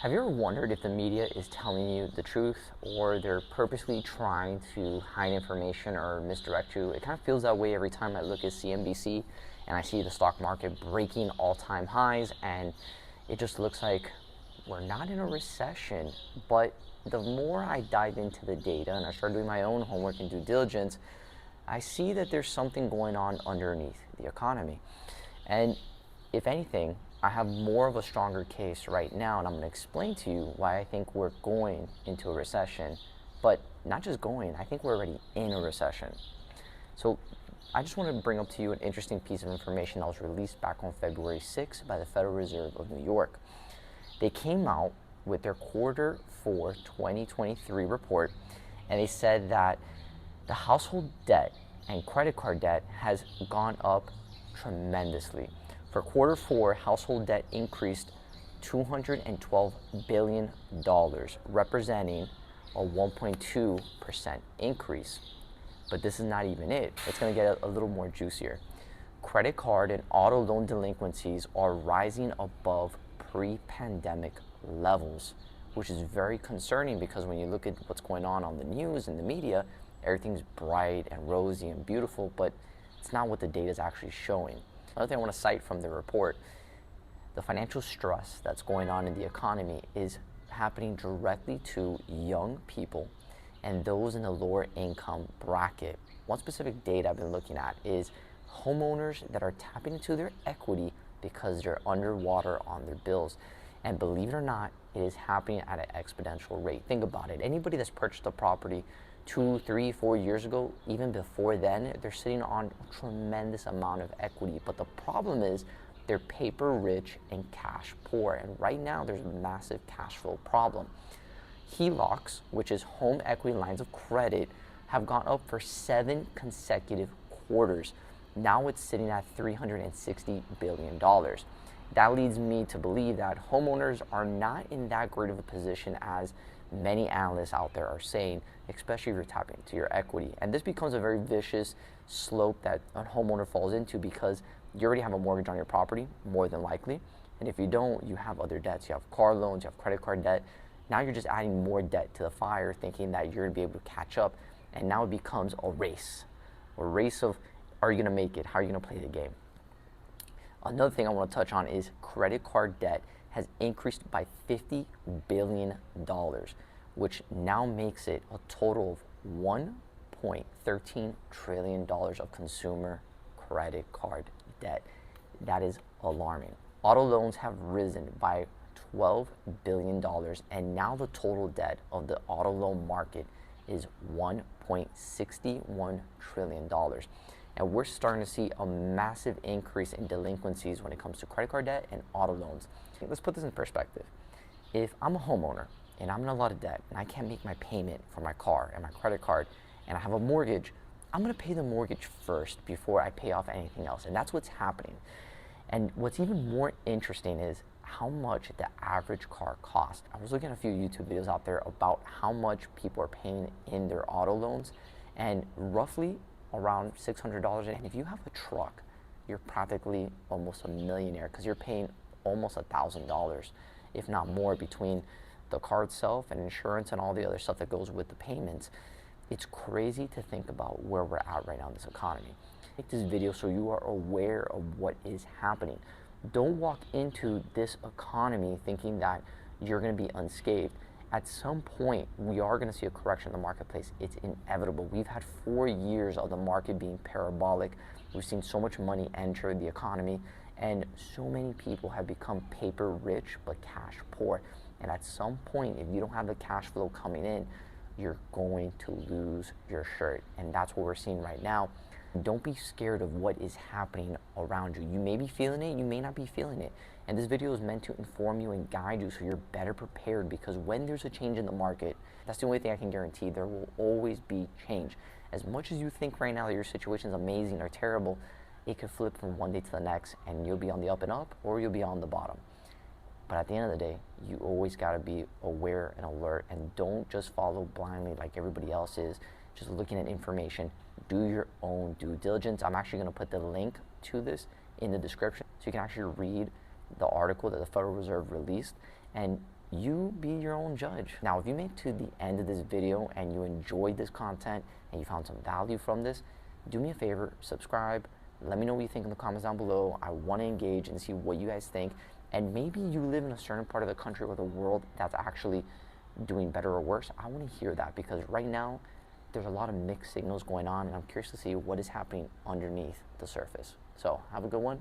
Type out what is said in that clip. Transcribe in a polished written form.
Have you ever wondered if the media is telling you the truth or they're purposely trying to hide information or misdirect you? It kind of feels that way every time I look at CNBC and I see the stock market breaking all-time highs, and it just looks like we're not in a recession. But the more I dive into the data and I start doing my own homework and due diligence, I see that there's something going on underneath the economy. And if anything, I have more of a stronger case right now, and I'm going to explain to you why I think we're going into a recession. But not just going, I think we're already in a recession. So I just want to bring up to you an interesting piece of information that was released back on February 6th by the Federal Reserve of New York. They came out with their Q4 2023 report, and they said that the household debt and credit card debt has gone up tremendously. For Q4, household debt increased $212 billion, representing a 1.2% increase. But this is not even it. It's going to get a little more juicier. Credit card and auto loan delinquencies are rising above pre-pandemic levels, which is very concerning because when you look at what's going on the news and the media, everything's bright and rosy and beautiful, but it's not what the data is actually showing. Another thing I want to cite from the report, the financial stress that's going on in the economy is happening directly to young people and those in the lower income bracket. One specific data I've been looking at is homeowners that are tapping into their equity because they're underwater on their bills. And believe it or not, it is happening at an exponential rate. Think about it. Anybody that's purchased a property 2, 3, 4 years ago, even before then, they're sitting on a tremendous amount of equity. But the problem is they're paper rich and cash poor. And right now there's a massive cash flow problem. HELOCs, which is home equity lines of credit, have gone up for 7 consecutive quarters. Now it's sitting at $360 billion. That leads me to believe that homeowners are not in that great of a position as many analysts out there are saying, especially if you're tapping into your equity. And this becomes a very vicious slope that a homeowner falls into because you already have a mortgage on your property, more than likely. And if you don't, you have other debts. You have car loans, you have credit card debt. Now you're just adding more debt to the fire, thinking that you're gonna be able to catch up. And now it becomes a race of, are you gonna make it? How are you gonna play the game? Another thing I want to touch on is credit card debt has increased by $50 billion, which now makes it a total of $1.13 trillion of consumer credit card debt. That is alarming. Auto loans have risen by $12 billion, and now the total debt of the auto loan market is $1.61 trillion. And we're starting to see a massive increase in delinquencies when it comes to credit card debt and auto loans. Let's put this in perspective. If I'm a homeowner and I'm in a lot of debt and I can't make my payment for my car and my credit card and I have a mortgage, I'm gonna pay the mortgage first before I pay off anything else. And that's what's happening. And what's even more interesting is how much the average car costs. I was looking at a few YouTube videos out there about how much people are paying in their auto loans, and roughly around $600. And if you have a truck, you're practically almost a millionaire because you're paying almost $1,000, if not more, between the car itself and insurance and all the other stuff that goes with the payments. It's crazy to think about where we're at right now in this economy. Make this video so you are aware of what is happening. Don't walk into this economy thinking that you're going to be unscathed. At some point, we are going to see a correction in the marketplace. It's inevitable. We've had 4 years of the market being parabolic. We've seen so much money enter the economy, and so many people have become paper rich but cash poor. And at some point, if you don't have the cash flow coming in, you're going to lose your shirt. And that's what we're seeing right now. Don't be scared of what is happening around you. You may be feeling it, you may not be feeling it. And this video is meant to inform you and guide you so you're better prepared, because when there's a change in the market, that's the only thing I can guarantee. There will always be change. As much as you think right now that your situation is amazing or terrible, it could flip from one day to the next and you'll be on the up and up, or you'll be on the bottom. But at the end of the day, you always got to be aware and alert, and don't just follow blindly like everybody else is, just looking at information. Do your own due diligence. I'm actually going to put the link to this in the description so you can actually read the article that the Federal Reserve released and You be your own judge. Now, if you made it to the end of this video and you enjoyed this content and you found some value from this, do me a favor, subscribe. Let me know what you think in the comments down below. I want to engage and see what you guys think. And maybe you live in a certain part of the country or the world that's actually doing better or worse. I want to hear that, because right now there's a lot of mixed signals going on, and I'm curious to see what is happening underneath the surface. So have a good one.